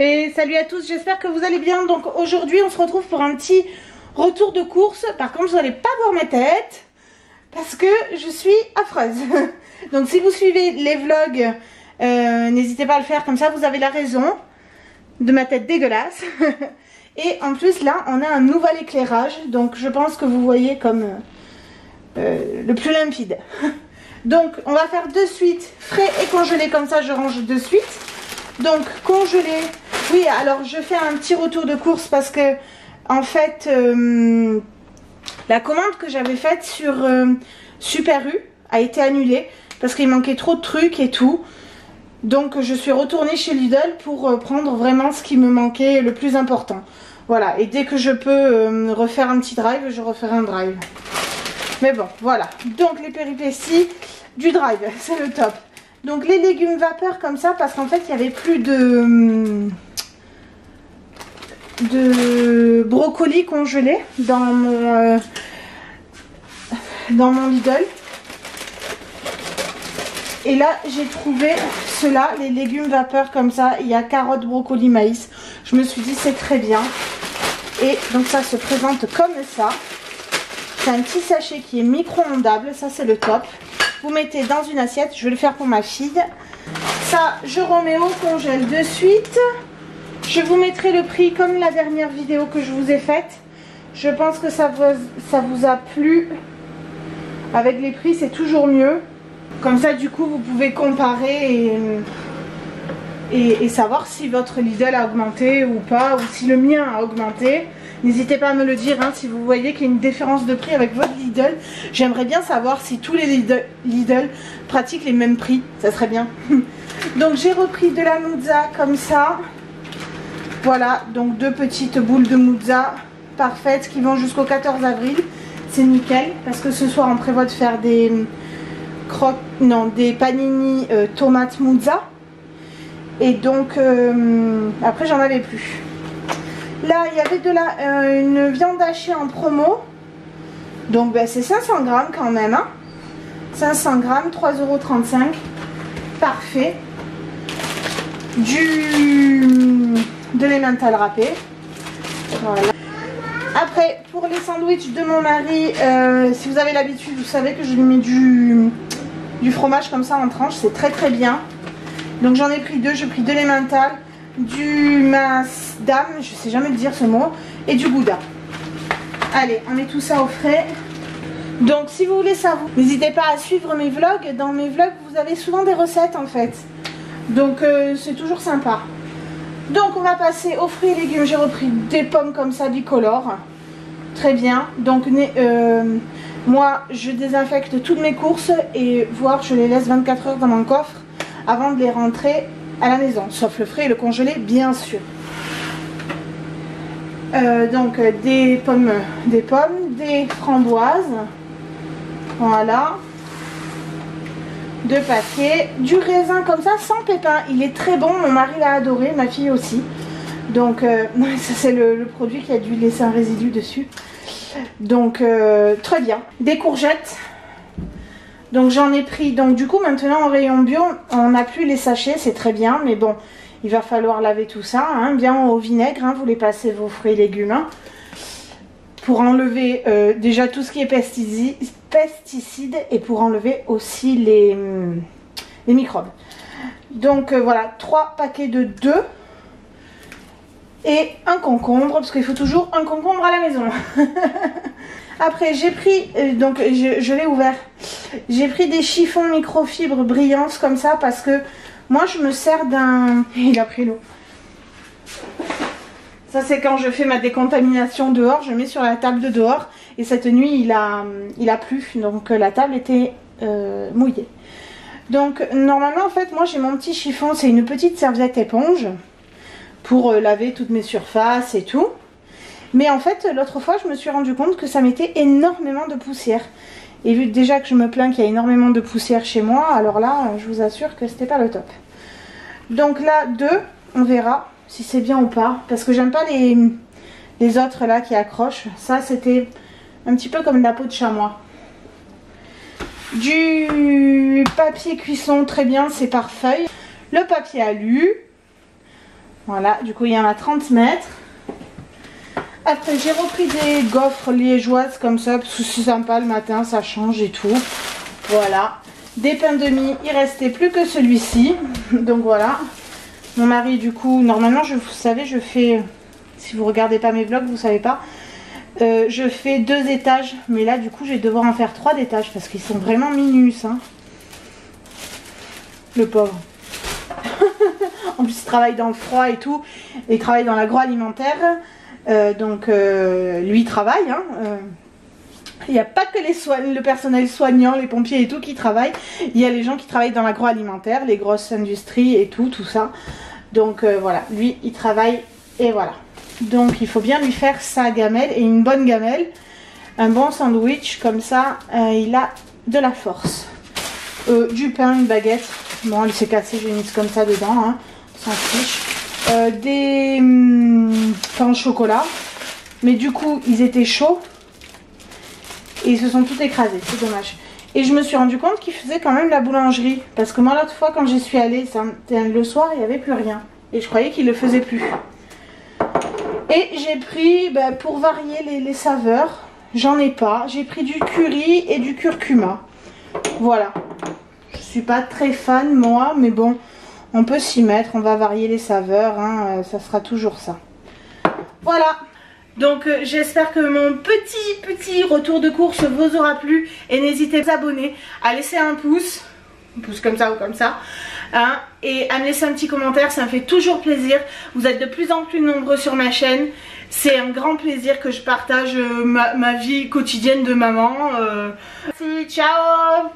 Et salut à tous, j'espère que vous allez bien. Donc aujourd'hui on se retrouve pour un petit retour de course. Par contre vous n'allez pas voir ma tête parce que je suis affreuse. Donc si vous suivez les vlogs, n'hésitez pas à le faire, comme ça vous avez la raison de ma tête dégueulasse. Et en plus là on a un nouvel éclairage, donc je pense que vous voyez comme le plus limpide. Donc on va faire de suite frais et congelé, comme ça je range de suite. Donc congelé, oui, alors je fais un petit retour de course parce que en fait la commande que j'avais faite sur Super U a été annulée parce qu'il manquait trop de trucs et tout. Donc je suis retournée chez Lidl pour prendre vraiment ce qui me manquait le plus important. Voilà, et dès que je peux refaire un petit drive, je referai un drive. Mais bon, voilà. Donc les péripéties du drive, c'est le top. Donc les légumes vapeur comme ça, parce qu'en fait il n'y avait plus de brocoli congelé dans mon Lidl. Et là j'ai trouvé cela, les légumes vapeur comme ça. Il y a carottes, brocoli, maïs. Je me suis dit c'est très bien. Et donc ça se présente comme ça. C'est un petit sachet qui est micro-ondable, ça c'est le top. Vous mettez dans une assiette, je vais le faire pour ma fille. Ça, je remets au congèle de suite. Je vous mettrai le prix comme la dernière vidéo que je vous ai faite. Je pense que ça vous a plu. Avec les prix, c'est toujours mieux. Comme ça, du coup, vous pouvez comparer et savoir si votre Lidl a augmenté ou pas, ou si le mien a augmenté. N'hésitez pas à me le dire hein, si vous voyez qu'il y a une différence de prix avec votre Lidl. J'aimerais bien savoir si tous les Lidl pratiquent les mêmes prix. Ça serait bien. Donc j'ai repris de la mozza comme ça. Voilà, donc 2 petites boules de mozza parfaites qui vont jusqu'au 14 avril. C'est nickel parce que ce soir on prévoit de faire des panini tomates mozza. Et donc après j'en avais plus. Là, il y avait une viande hachée en promo. Donc, ben, c'est 500 grammes quand même. Hein. 500 grammes, 3,35 €. Parfait. De l'emmental râpé. Voilà. Après, pour les sandwichs de mon mari, si vous avez l'habitude, vous savez que je lui mets du fromage comme ça en tranches. C'est très très bien. Donc, j'en ai pris 2. J'ai pris de l'emmental, du Masdam, je sais jamais le dire ce mot, et du Gouda. Allez, on met tout ça au frais. Donc si vous voulez savoir, n'hésitez pas à suivre mes vlogs. Dans mes vlogs, vous avez souvent des recettes en fait. Donc c'est toujours sympa. Donc on va passer aux fruits et légumes. J'ai repris des pommes comme ça, bicolores. Très bien. Donc moi, je désinfecte toutes mes courses et voire je les laisse 24 heures dans mon coffre avant de les rentrer à la maison, sauf le frais et le congelé bien sûr. Donc des pommes, des framboises, voilà, 2 paquets, du raisin comme ça sans pépins, il est très bon, mon mari l'a adoré, ma fille aussi. Donc ça c'est le produit qui a dû laisser un résidu dessus. Donc très bien. Des courgettes. Donc j'en ai pris, donc du coup maintenant en rayon bio, on n'a plus les sachets, c'est très bien, mais bon, il va falloir laver tout ça, hein, bien au vinaigre, hein, vous les passez vos fruits et légumes, hein, pour enlever déjà tout ce qui est pesticides et pour enlever aussi les microbes. Donc voilà, 3 paquets de 2 et un concombre, parce qu'il faut toujours un concombre à la maison. Après j'ai pris, donc je l'ai ouvert, j'ai pris des chiffons microfibres brillantes comme ça parce que moi je me sers d'un... Il a pris l'eau. Ça c'est quand je fais ma décontamination dehors, je mets sur la table de dehors et cette nuit il a plu, donc la table était mouillée. Donc normalement en fait moi j'ai mon petit chiffon, c'est une petite serviette éponge pour laver toutes mes surfaces et tout. Mais en fait, l'autre fois, je me suis rendu compte que ça mettait énormément de poussière. Et vu déjà que je me plains qu'il y a énormément de poussière chez moi, alors là, je vous assure que c'était pas le top. Donc là, 2, on verra si c'est bien ou pas. Parce que j'aime pas les autres là qui accrochent. Ça, c'était un petit peu comme de la peau de chamois. Du papier cuisson, très bien, c'est par feuille. Le papier alu. Voilà, du coup il y en a 30 mètres. Après j'ai repris des gaufres liégeoises comme ça, parce que c'est sympa le matin, ça change et tout. Voilà. Des pains de mie, il restait plus que celui-ci. Donc voilà. Mon mari du coup, normalement vous savez je fais, si vous regardez pas mes vlogs vous savez pas, je fais 2 étages. Mais là du coup je vais devoir en faire 3 étages parce qu'ils sont vraiment minus hein. Le pauvre. En plus il travaille dans le froid et tout. Et il travaille dans l'agroalimentaire. Donc lui il travaille hein, il n'y a pas que le personnel soignant, les pompiers et tout qui travaillent. Il y a les gens qui travaillent dans l'agroalimentaire, les grosses industries et tout ça. Donc voilà, lui il travaille et voilà. Donc il faut bien lui faire sa gamelle et une bonne gamelle. Un bon sandwich, comme ça il a de la force. Du pain, une baguette. Bon elle s'est cassée, j'ai mis comme ça dedans, hein, sans fiche. Des pains au chocolat. Mais du coup ils étaient chauds. Et ils se sont tout écrasés, c'est dommage. Et je me suis rendu compte qu'ils faisaient quand même la boulangerie. Parce que moi l'autre fois quand j'y suis allée, le soir il n'y avait plus rien. Et je croyais qu'ils le faisaient plus. Et j'ai pris, pour varier les saveurs, j'en ai pas. J'ai pris du curry et du curcuma. Voilà. Je suis pas très fan moi, mais bon, on peut s'y mettre. On va varier les saveurs, hein, ça sera toujours ça. Voilà. Donc j'espère que mon petit retour de course vous aura plu. Et n'hésitez pas à vous abonner, à laisser un pouce comme ça ou comme ça, hein, et à me laisser un petit commentaire, ça me fait toujours plaisir. Vous êtes de plus en plus nombreux sur ma chaîne. C'est un grand plaisir que je partage ma vie quotidienne de maman. Merci, ciao.